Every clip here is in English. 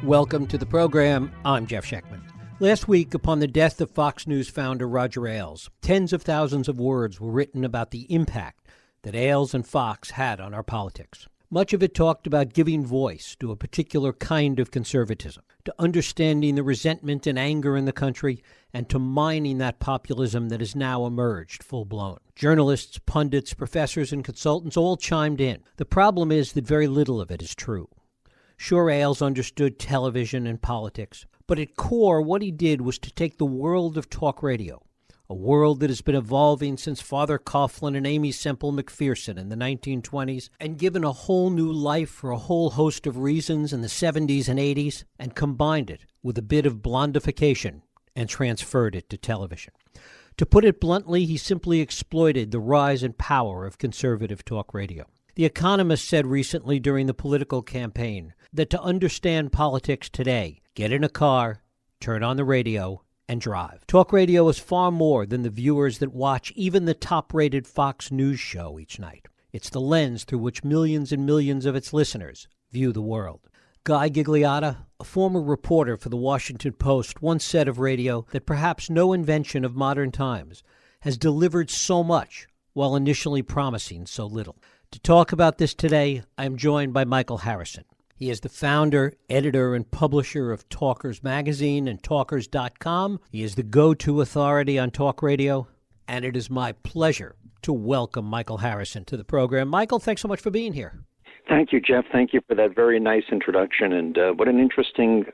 Welcome to the program. I'm Jeff Schechtman. Last week, upon the death of Fox News founder Roger Ailes, tens of thousands of words were written about the impact that Ailes and Fox had on our politics. Much of it talked about giving voice to a particular kind of conservatism, to understanding the resentment and anger in the country, and to mining that populism that has now emerged full-blown. Journalists, pundits, professors, and consultants all chimed in. The problem is that very little of it is true. Sure, Ailes understood television and politics, but at core, what he did was to take the world of talk radio, a world that has been evolving since Father Coughlin and Aimee Semple McPherson in the 1920s, and given a whole new life for a whole host of reasons in the 70s and 80s, and combined it with a bit of blondification and transferred it to television. To put it bluntly, he simply exploited the rise and power of conservative talk radio. The Economist said recently during the political campaign that to understand politics today, get in a car, turn on the radio, and drive. Talk radio is far more than the viewers that watch even the top-rated Fox News show each night. It's the lens through which millions and millions of its listeners view the world. Guy Gigliotta, a former reporter for the Washington Post, once said of radio that perhaps no invention of modern times has delivered so much while initially promising so little. To talk about this today, I am joined by Michael Harrison. He is the founder, editor, and publisher of Talkers Magazine and Talkers.com. He is the go-to authority on talk radio, and it is my pleasure to welcome Michael Harrison to the program. Michael, thanks so much for being here. Thank you, Jeff. Thank you for that very nice introduction, and what an interesting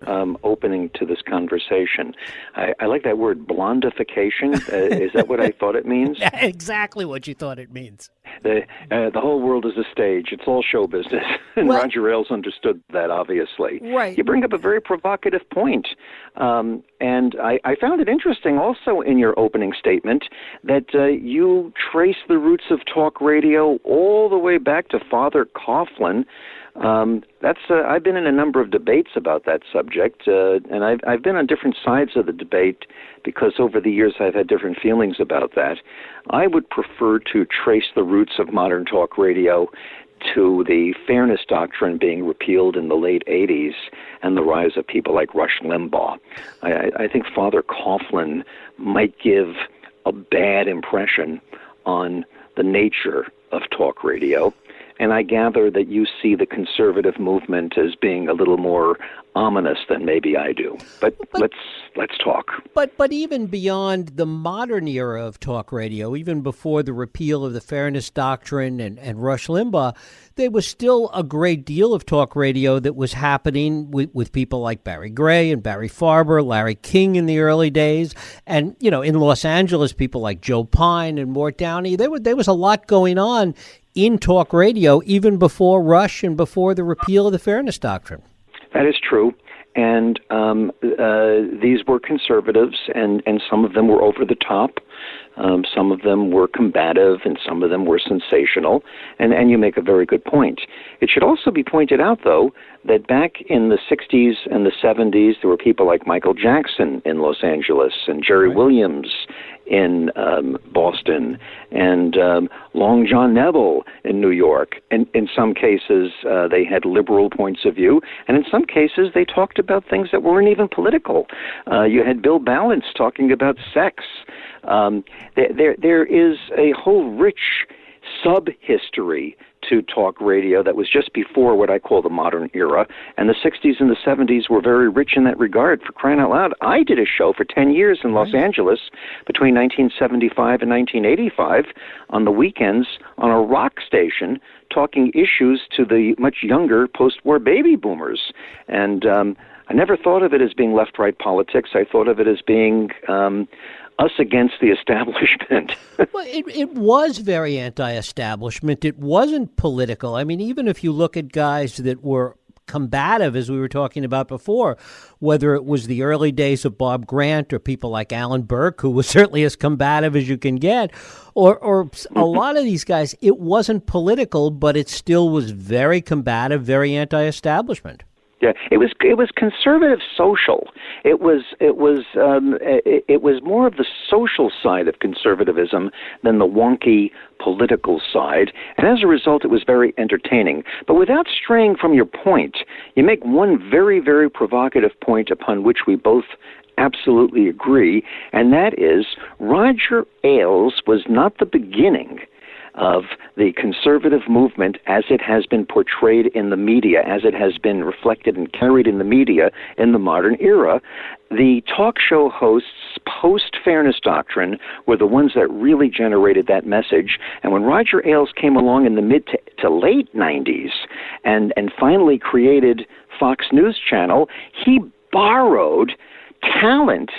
opening to this conversation. I like that word, blondification. Is that what I thought it means? Exactly what you thought it means. The whole world is a stage. It's all show business, and well, Roger Ailes understood that, obviously. Right. You bring up a very provocative point, and I found it interesting also in your opening statement that you trace the roots of talk radio all the way back to Father Coughlin. I've been in a number of debates about that subject, and I've been on different sides of the debate because over the years I've had different feelings about that. I would prefer to trace the roots of modern talk radio to the fairness doctrine being repealed in the late 80s and the rise of people like Rush Limbaugh. I think Father Coughlin might give a bad impression on the nature of talk radio. And I gather that you see the conservative movement as being a little more ominous than maybe I do. But let's talk. But even beyond the modern era of talk radio, even before the repeal of the Fairness Doctrine and Rush Limbaugh, there was still a great deal of talk radio that was happening with people like Barry Gray and Barry Farber, Larry King in the early days. And, you know, in Los Angeles, people like Joe Pine and Mort Downey. There was a lot going on in talk radio, even before Rush and before the repeal of the Fairness Doctrine. That is true. And these were conservatives, and some of them were over the top. Some of them were combative, and some of them were sensational. And you make a very good point. It should also be pointed out, though, that back in the 60s and the 70s, there were people like Michael Jackson in Los Angeles and Jerry Williams in Boston and Long John Neville in New York. And in some cases, they had liberal points of view. And in some cases, they talked about things that weren't even political. You had Bill Balance talking about sex. There is a whole rich sub-history to talk radio that was just before what I call the modern era, and the 60s and the 70s were very rich in that regard. For crying out loud, I did a show for 10 years in Los Angeles between 1975 and 1985 on the weekends on a rock station talking issues to the much younger post-war baby boomers. And I never thought of it as being left-right politics. I thought of it as being us against the establishment. Well, it was very anti-establishment. It wasn't political. I mean, even if you look at guys that were combative, as we were talking about before, whether it was the early days of Bob Grant or people like Alan Burke, who was certainly as combative as you can get, or a lot of these guys, it wasn't political, but it still was very combative, very anti-establishment. Yeah, it was conservative social. It was more of the social side of conservatism than the wonky political side, and as a result, it was very entertaining. But without straying from your point, you make one very, very provocative point upon which we both absolutely agree, and that is Roger Ailes was not the beginning of the conservative movement as it has been portrayed in the media, as it has been reflected and carried in the media in the modern era. The talk show hosts post-fairness doctrine were the ones that really generated that message. And when Roger Ailes came along in the mid to late 90s and finally created Fox News Channel, he borrowed talent,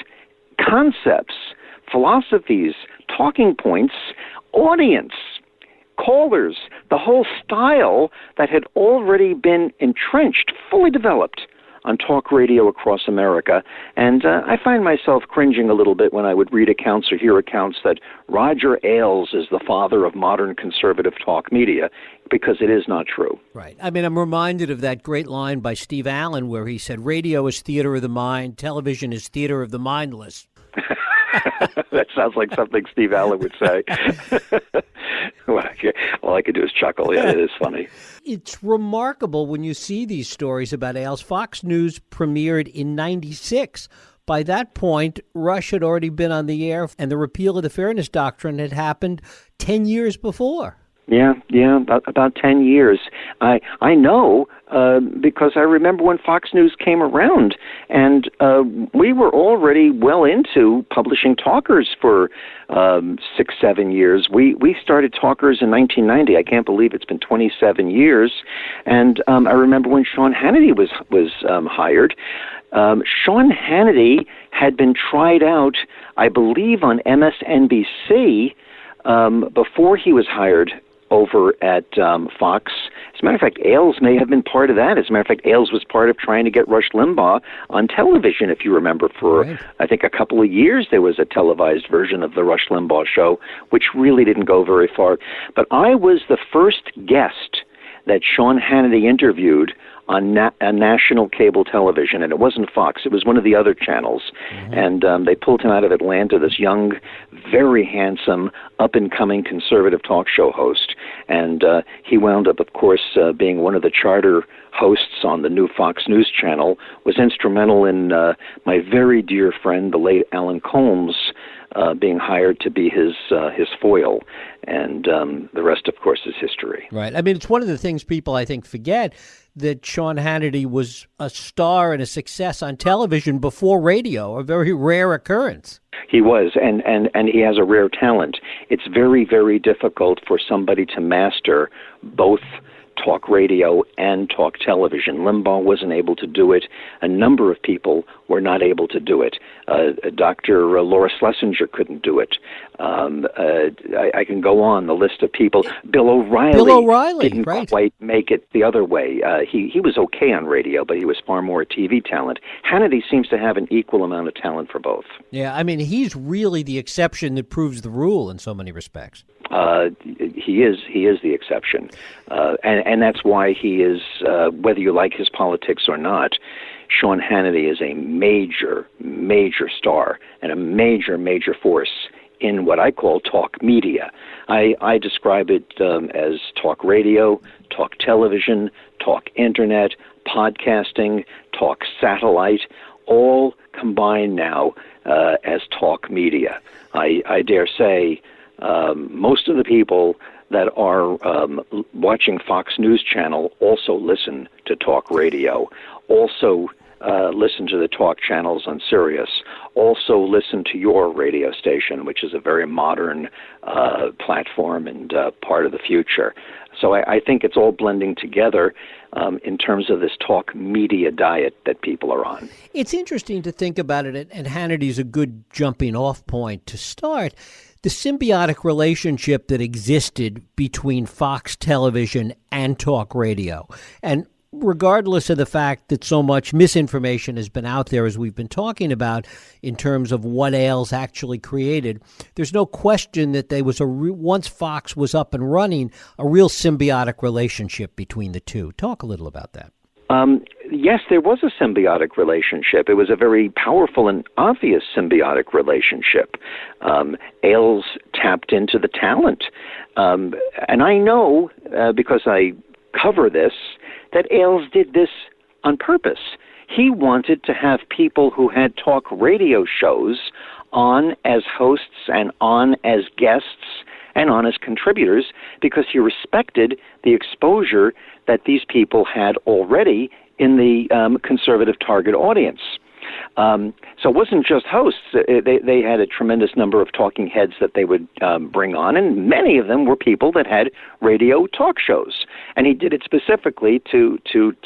concepts, philosophies, talking points, audience, callers, the whole style that had already been entrenched, fully developed on talk radio across America. And I find myself cringing a little bit when I would read accounts or hear accounts that Roger Ailes is the father of modern conservative talk media, because it is not true. Right. I mean, I'm reminded of that great line by Steve Allen where he said, radio is theater of the mind, television is theater of the mindless. That sounds like something Steve Allen would say. All I could do is chuckle. Yeah, it is funny. It's remarkable when you see these stories about Ailes. Fox News premiered in 96. By that point, Rush had already been on the air, and the repeal of the Fairness Doctrine had happened 10 years before. Yeah, about 10 years. I know because I remember when Fox News came around, and we were already well into publishing talkers for 6-7 years. We started talkers in 1990. I can't believe it's been 27 years. And I remember when Sean Hannity was hired. Sean Hannity had been tried out, I believe, on MSNBC before he was hired over at Fox. As a matter of fact, Ailes may have been part of that. As a matter of fact, Ailes was part of trying to get Rush Limbaugh on television, if you remember. For, right, I think, a couple of years, there was a televised version of the Rush Limbaugh show, which really didn't go very far. But I was the first guest that Sean Hannity interviewed on national cable television, and it wasn't Fox, it was one of the other channels. Mm-hmm. And they pulled him out of Atlanta, this young, very handsome, up-and-coming conservative talk show host. And he wound up, of course, being one of the charter hosts on the new Fox News Channel, was instrumental in my very dear friend, the late Alan Colmes, being hired to be his foil. And the rest, of course, is history. Right. I mean, it's one of the things people, I think, forget, that Sean Hannity was a star and a success on television before radio, a very rare occurrence. He was, and he has a rare talent. It's very, very difficult for somebody to master both talk radio and talk television. Limbaugh wasn't able to do it. A number of people were not able to do it. Dr. Laura Schlesinger couldn't do it. I can go on the list of people. Bill O'Reilly didn't right. quite make it the other way. He was okay on radio, but he was far more a TV talent. Hannity seems to have an equal amount of talent for both. Yeah, I mean, he's really the exception that proves the rule in so many respects. He is the exception, and that's why he is. Whether you like his politics or not, Sean Hannity is a major star and a major force in what I call talk media. I describe it as talk radio, talk television, talk internet, podcasting, talk satellite, all combined now as talk media. I dare say most of the people that are watching Fox News Channel also listen to talk radio, also listen to the talk channels on Sirius, also listen to your radio station, which is a very modern platform and part of the future. So I think it's all blending together in terms of this talk media diet that people are on. It's interesting to think about it, and Hannity's a good jumping off point to start. The symbiotic relationship that existed between Fox Television and talk radio. And regardless of the fact that so much misinformation has been out there, as we've been talking about, in terms of what Ailes actually created, there's no question that there was once Fox was up and running, a real symbiotic relationship between the two. Talk a little about that. yes, there was a symbiotic relationship. It was a very powerful and obvious symbiotic relationship. Ailes tapped into the talent. And I know, because I cover this, that Ailes did this on purpose. He wanted to have people who had talk radio shows on as hosts and on as guests and on as contributors, because he respected the exposure that these people had already in the conservative target audience. So it wasn't just hosts. They had a tremendous number of talking heads that they would bring on, and many of them were people that had radio talk shows. And he did it specifically to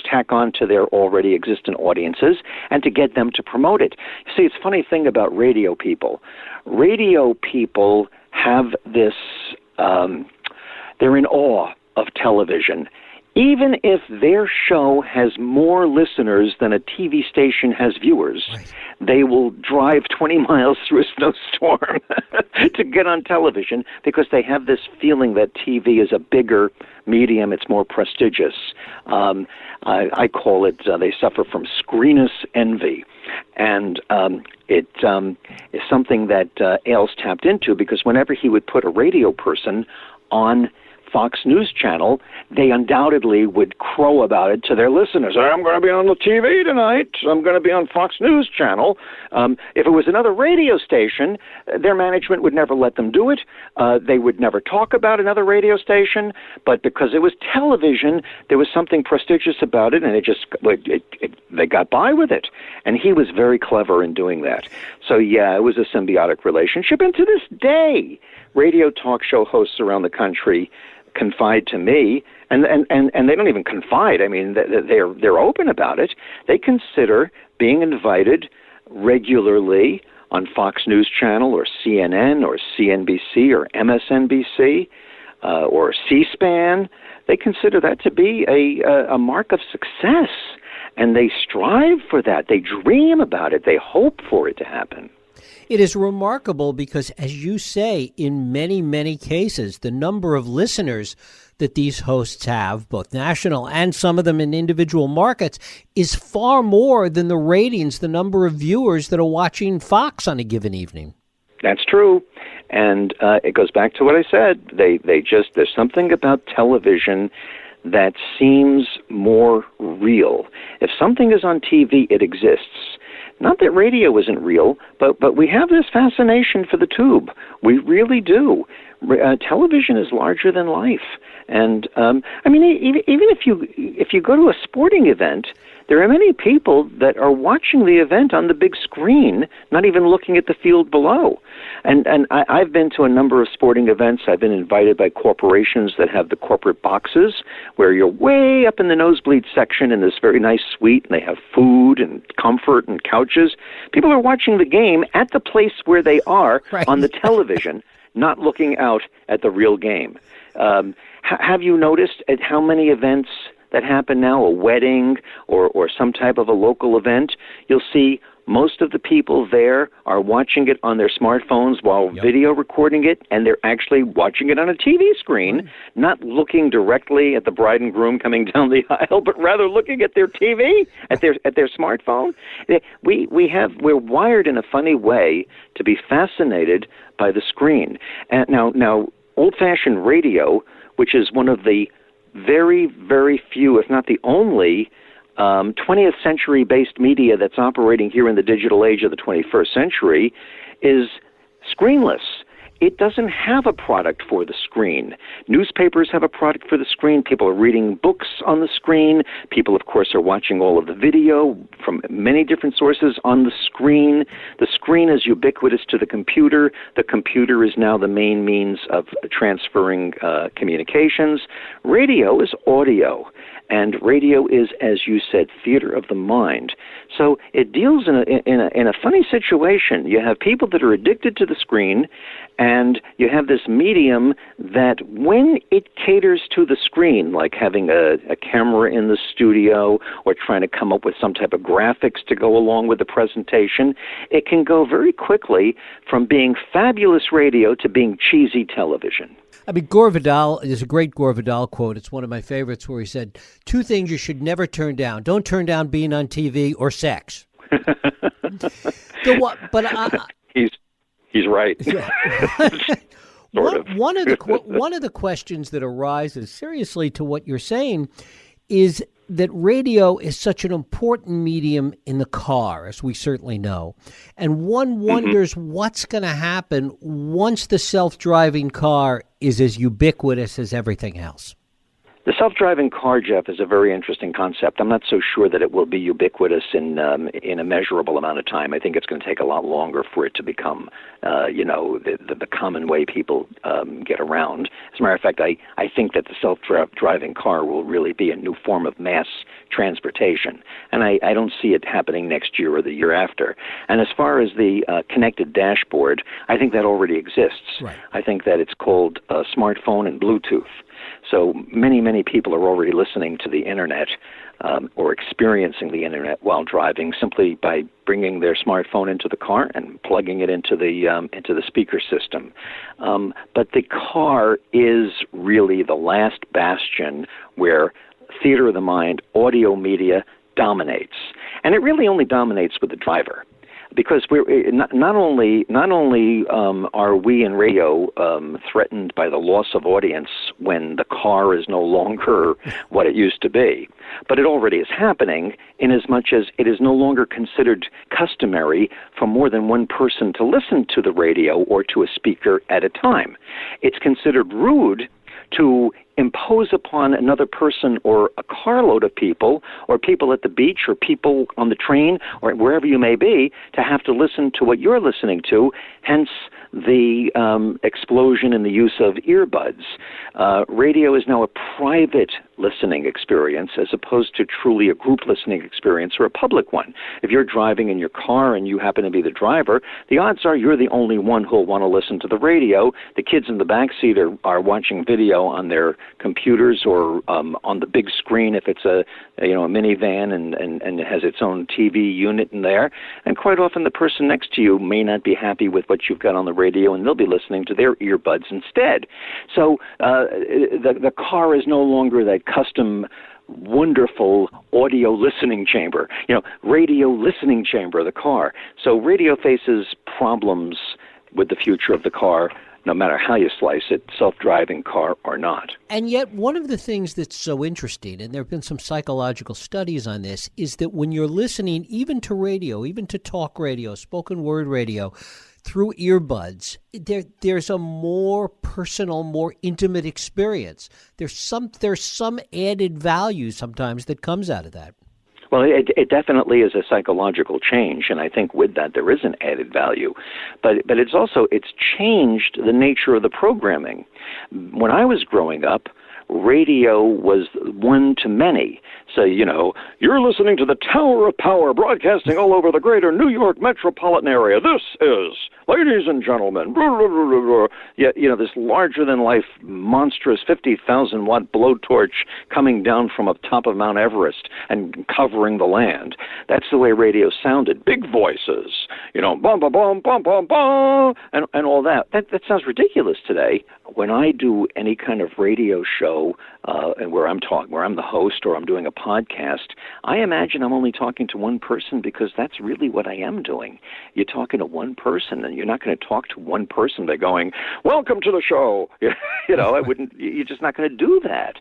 tack on to their already existent audiences and to get them to promote it. See, it's a funny thing about radio people. Radio people have this, they're in awe of television. Even if their show has more listeners than a TV station has viewers, right, they will drive 20 miles through a snowstorm to get on television, because they have this feeling that TV is a bigger medium, it's more prestigious. I call it, they suffer from screenus envy. And it is something that Ailes tapped into, because whenever he would put a radio person on Fox News Channel, they undoubtedly would crow about it to their listeners. I'm going to be on the TV tonight. I'm going to be on Fox News Channel. If it was another radio station, their management would never let them do it. They would never talk about another radio station. But because it was television, there was something prestigious about it, and they got by with it. And he was very clever in doing that. So, yeah, it was a symbiotic relationship. And to this day, radio talk show hosts around the country confide to me, and they don't even confide. I mean, they're open about it. They consider being invited regularly on Fox News Channel or CNN or CNBC or MSNBC or C-SPAN. They consider that to be a mark of success, and they strive for that. They dream about it. They hope for it to happen. It is remarkable because, as you say, in many, many cases, the number of listeners that these hosts have, both national and some of them in individual markets, is far more than the ratings, the number of viewers that are watching Fox on a given evening. That's true. And it goes back to what I said. There's something about television that seems more real. If something is on TV, it exists. Not that radio isn't real, but we have this fascination for the tube. We really do. Television is larger than life. And, I mean, even if you go to a sporting event, there are many people that are watching the event on the big screen, not even looking at the field below. And I've been to a number of sporting events. I've been invited by corporations that have the corporate boxes where you're way up in the nosebleed section in this very nice suite, and they have food and comfort and couches. People are watching the game at the place where they are, right, on the television, not looking out at the real game. Have you noticed at how many events that happen now, a wedding or some type of a local event, you'll see most of the people there are watching it on their smartphones while video recording it, and they're actually watching it on a TV screen, not looking directly at the bride and groom coming down the aisle, but rather looking at their TV, at their smartphone. We're wired in a funny way to be fascinated by the screen. And now old-fashioned radio, which is one of the very, very few, if not the only, 20th century-based media that's operating here in the digital age of the 21st century, is screenless. It doesn't have a product for the screen. Newspapers have a product for the screen. People are reading books on the screen. People, of course, are watching all of the video from many different sources on the screen. The screen is ubiquitous to the computer. The computer is now the main means of transferring communications. Radio is audio. And radio is, as you said, theater of the mind. So it deals in a funny situation. You have people that are addicted to the screen, and you have this medium that, when it caters to the screen, like having a camera in the studio or trying to come up with some type of graphics to go along with the presentation, it can go very quickly from being fabulous radio to being cheesy television. I mean, Gore Vidal, there's a great Gore Vidal quote. It's one of my favorites where he said, 2 things you should never turn down. Don't turn down being on TV or sex. He's right. One of the questions that arises seriously to what you're saying is that radio is such an important medium in the car, as we certainly know. And one wonders what's going to happen once the self-driving car is as ubiquitous as everything else. The self-driving car, Jeff, is a very interesting concept. I'm not so sure that it will be ubiquitous in a measurable amount of time. I think it's going to take a lot longer for it to become, the common way people get around. As a matter of fact, I think that the self-driving car will really be a new form of mass transportation, and I don't see it happening next year or the year after. And as far as the connected dashboard, I think that already exists. Right. I think that it's called smartphone and Bluetooth. So many people are already listening to the Internet or experiencing the Internet while driving simply by bringing their smartphone into the car and plugging it into the speaker system. But the car is really the last bastion where theater of the mind, audio media dominates. And it really only dominates with the driver. Because we're not only are we in radio threatened by the loss of audience when the car is no longer what it used to be, but it already is happening in as much as it is no longer considered customary for more than one person to listen to the radio or to a speaker at a time. It's considered rude to impose upon another person or a carload of people or people at the beach or people on the train or wherever you may be to have to listen to what you're listening to, hence the explosion in the use of earbuds. Radio is now a private listening experience as opposed to truly a group listening experience or a public one. If you're driving in your car and you happen to be the driver, the odds are you're the only one who'll want to listen to the radio. The kids in the back seat are watching video on their computers or on the big screen if it's a minivan and it has its own TV unit in there. And quite often the person next to you may not be happy with what you've got on the radio, and they'll be listening to their earbuds instead. So the car is no longer that custom wonderful audio listening chamber, radio listening chamber of the car. So radio faces problems with the future of the car, no matter how you slice it, self-driving car or not. And yet one of the things that's so interesting, and there have been some psychological studies on this, is that when you're listening even to radio, even to talk radio, spoken word radio, through earbuds, there's a more personal, more intimate experience. There's some added value sometimes that comes out of that. Well, it definitely is a psychological change, and I think with that there is an added value. But it's changed the nature of the programming. When I was growing up, radio was one to many. So, you're listening to the Tower of Power broadcasting all over the greater New York metropolitan area. This is, ladies and gentlemen, blah, blah, blah, blah. Yeah, this larger-than-life, monstrous 50,000-watt blowtorch coming down from up top of Mount Everest and covering the land. That's the way radio sounded. Big voices, bum, bum, bum, bum, bum, bum, and all that. That sounds ridiculous today. When I do any kind of radio show and where I'm the host or I'm doing a podcast, I imagine I'm only talking to one person because that's really what I am doing. You're talking to one person, and you're not going to talk to one person by going, "Welcome to the show." I wouldn't. You're just not going to do that.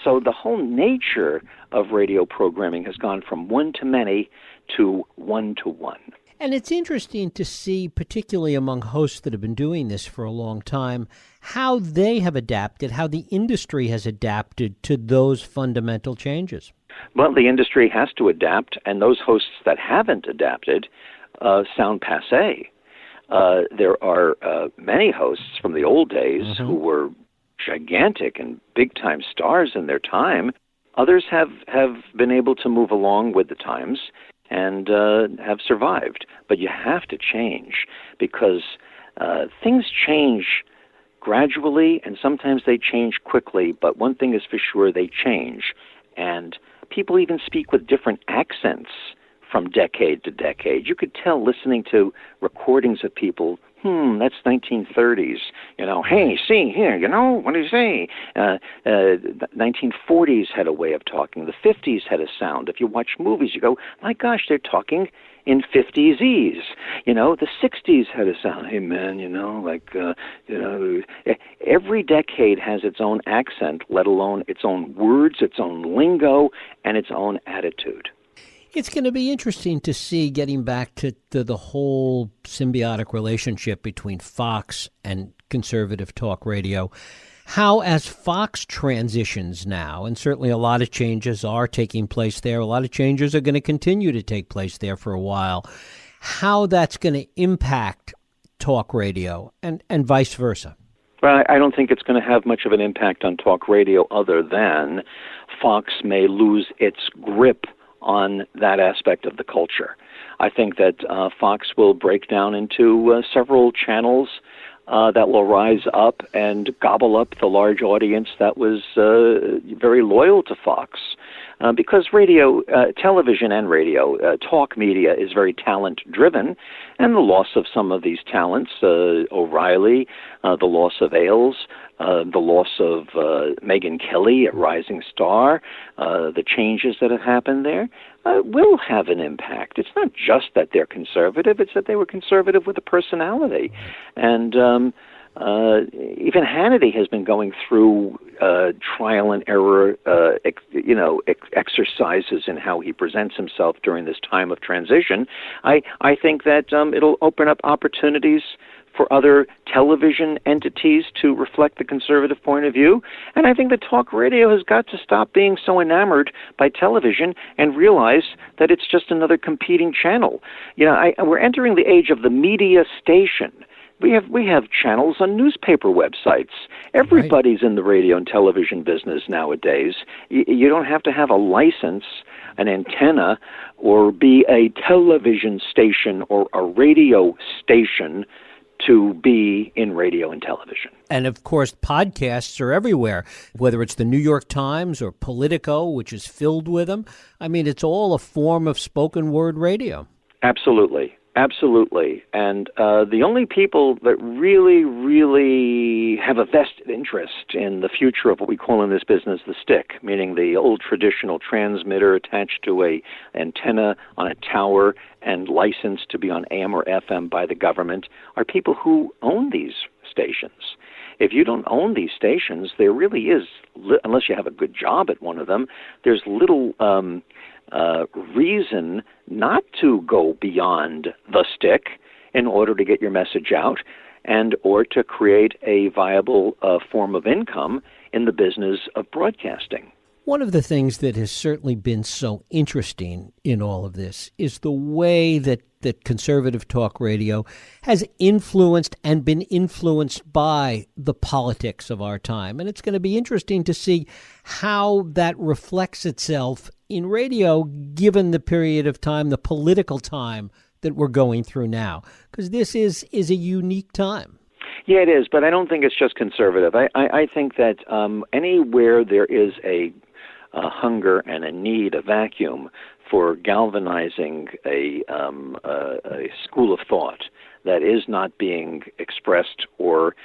So the whole nature of radio programming has gone from one to many to one to one. And it's interesting to see, particularly among hosts that have been doing this for a long time, how they have adapted, how the industry has adapted to those fundamental changes. Well, the industry has to adapt, and those hosts that haven't adapted sound passé. There are many hosts from the old days who were gigantic and big-time stars in their time. Others have been able to move along with the times and have survived. But you have to change because things change gradually, and sometimes they change quickly. But one thing is for sure, they change. And people even speak with different accents from decade to decade. You could tell listening to recordings of people That's 1930s. Hey, see here, what do you say? 1940s had a way of talking. The 50s had a sound. If you watch movies, you go, my gosh, they're talking in 50s. The 60s had a sound. Hey, man, every decade has its own accent, let alone its own words, its own lingo, and its own attitude. It's going to be interesting to see, getting back to the whole symbiotic relationship between Fox and conservative talk radio, how as Fox transitions now, and certainly a lot of changes are taking place there, a lot of changes are going to continue to take place there for a while, how that's going to impact talk radio and vice versa. Well, I don't think it's going to have much of an impact on talk radio other than Fox may lose its grip on that aspect of the culture. I think that Fox will break down into several channels that will rise up and gobble up the large audience that was very loyal to Fox. Because radio, television and radio, talk media is very talent-driven, and the loss of some of these talents, O'Reilly, the loss of Ailes, the loss of Megyn Kelly at Rising Star, the changes that have happened there, will have an impact. It's not just that they're conservative, it's that they were conservative with a personality. And even Hannity has been going through trial and error, exercises in how he presents himself during this time of transition. I think that it'll open up opportunities for other television entities to reflect the conservative point of view. And I think that talk radio has got to stop being so enamored by television and realize that it's just another competing channel. We're entering the age of the media station. We have channels on newspaper websites. Everybody's in the radio and television business nowadays. You don't have to have a license, an antenna, or be a television station or a radio station to be in radio and television. And of course, podcasts are everywhere, whether it's the New York Times or Politico, which is filled with them. I mean, it's all a form of spoken word radio. Absolutely. Absolutely. And the only people that really, really have a vested interest in the future of what we call in this business the stick, meaning the old traditional transmitter attached to a antenna on a tower and licensed to be on AM or FM by the government, are people who own these stations. If you don't own these stations, there really is, unless you have a good job at one of them, there's little reason not to go beyond the stick in order to get your message out and or to create a viable form of income in the business of broadcasting. One of the things that has certainly been so interesting in all of this is the way that conservative talk radio has influenced and been influenced by the politics of our time. And it's going to be interesting to see how that reflects itself in radio, given the period of time, the political time that we're going through now, because this is a unique time. Yeah, it is, but I don't think it's just conservative. I think that anywhere there is a hunger and a need, a vacuum for galvanizing a school of thought that is not being expressed or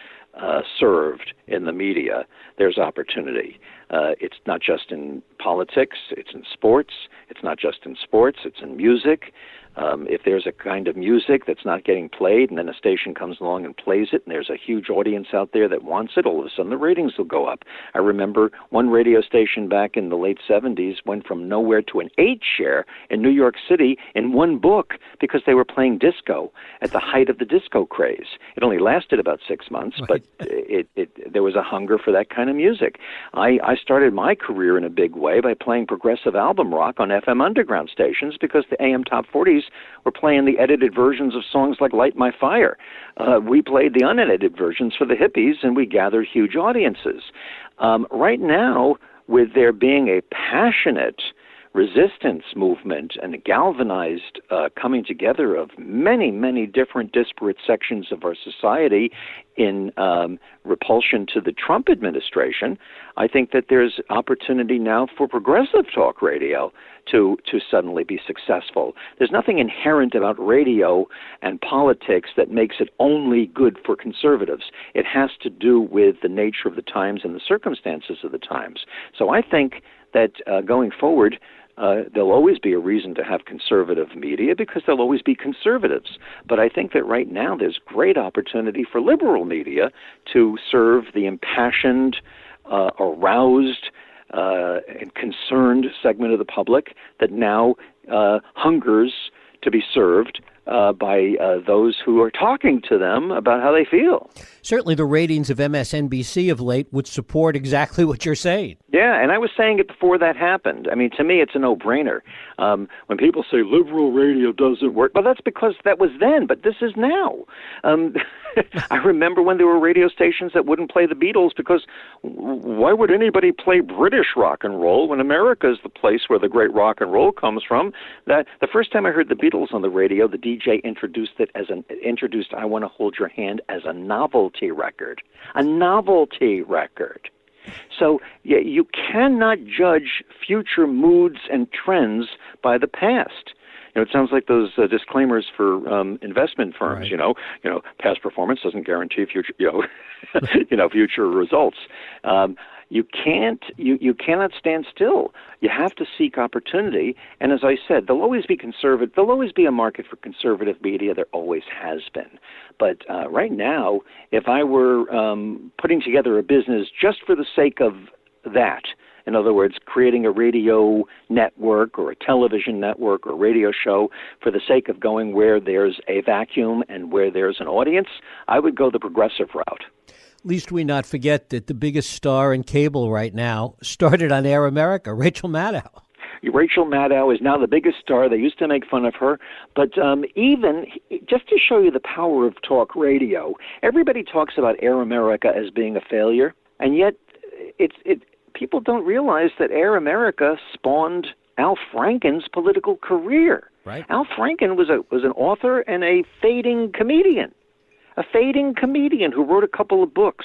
served in the media, there's opportunity. It's not just in politics, it's in sports. It's not just in sports, it's in music. If there's a kind of music that's not getting played and then a station comes along and plays it and there's a huge audience out there that wants it, all of a sudden the ratings will go up. I remember one radio station back in the late 70s went from nowhere to an 8 share in New York City in one book because they were playing disco at the height of the disco craze. It only lasted about 6 months, but there was a hunger for that kind of music. I started my career in a big way by playing progressive album rock on FM underground stations because the AM top 40s were playing the edited versions of songs like Light My Fire. We played the unedited versions for the hippies, and we gathered huge audiences. Right now, with there being a passionate resistance movement and a galvanized coming together of many, many different disparate sections of our society in repulsion to the Trump administration, I think that there's opportunity now for progressive talk radio to suddenly be successful. There's nothing inherent about radio and politics that makes it only good for conservatives. It has to do with the nature of the times and the circumstances of the times. So I think that going forward, there'll always be a reason to have conservative media because there'll always be conservatives. But I think that right now there's great opportunity for liberal media to serve the impassioned, aroused, and concerned segment of the public that now hungers to be served by those who are talking to them about how they feel. Certainly the ratings of MSNBC of late would support exactly what you're saying. Yeah, and I was saying it before that happened. I mean, to me, it's a no-brainer. When people say liberal radio doesn't work, well, that's because that was then, but this is now. I remember when there were radio stations that wouldn't play the Beatles because why would anybody play British rock and roll when America is the place where the great rock and roll comes from? That the first time I heard the Beatles on the radio, the DJ introduced I Want to Hold Your Hand as a novelty record. A novelty record. So you cannot judge future moods and trends by the past. It sounds like those disclaimers for investment firms. Right. Past performance doesn't guarantee future, future results. You cannot stand still. You have to seek opportunity. And as I said, there'll always be There'll always be a market for conservative media. There always has been. But right now, if I were putting together a business just for the sake of that, in other words, creating a radio network or a television network or a radio show for the sake of going where there's a vacuum and where there's an audience, I would go the progressive route. Least we not forget that the biggest star in cable right now started on Air America, Rachel Maddow. Rachel Maddow is now the biggest star. They used to make fun of her. But even, just to show you the power of talk radio, everybody talks about Air America as being a failure, and yet people don't realize that Air America spawned Al Franken's political career. Right. Al Franken was an author and a fading comedian who wrote a couple of books.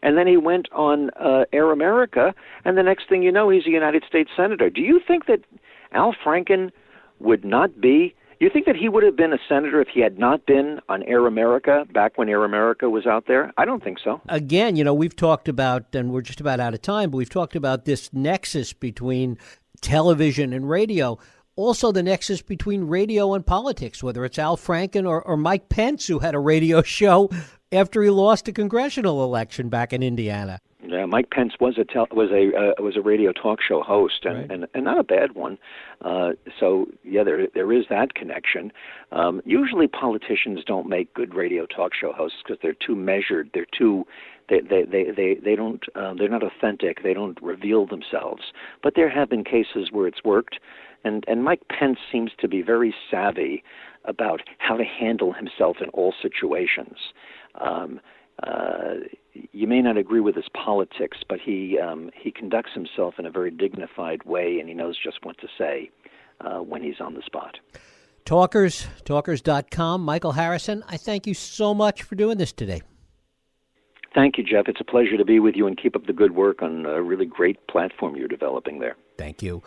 And then he went on Air America, and the next thing you know, he's a United States Senator. Do you think that Al Franken would not be... You think that he would have been a senator if he had not been on Air America back when Air America was out there? I don't think so. Again, we've talked about, and we're just about out of time, but we've talked about this nexus between television and radio. Also, the nexus between radio and politics, whether it's Al Franken or Mike Pence, who had a radio show after he lost a congressional election back in Indiana. Yeah, Mike Pence was a radio talk show host, and not a bad one. So yeah, there is that connection. Usually, politicians don't make good radio talk show hosts because they're too measured. They're too they don't they're not authentic. They don't reveal themselves. But there have been cases where it's worked. And Mike Pence seems to be very savvy about how to handle himself in all situations. You may not agree with his politics, but he conducts himself in a very dignified way, and he knows just what to say when he's on the spot. Talkers.com. Michael Harrison, I thank you so much for doing this today. Thank you, Jeff. It's a pleasure to be with you, and keep up the good work on a really great platform you're developing there. Thank you.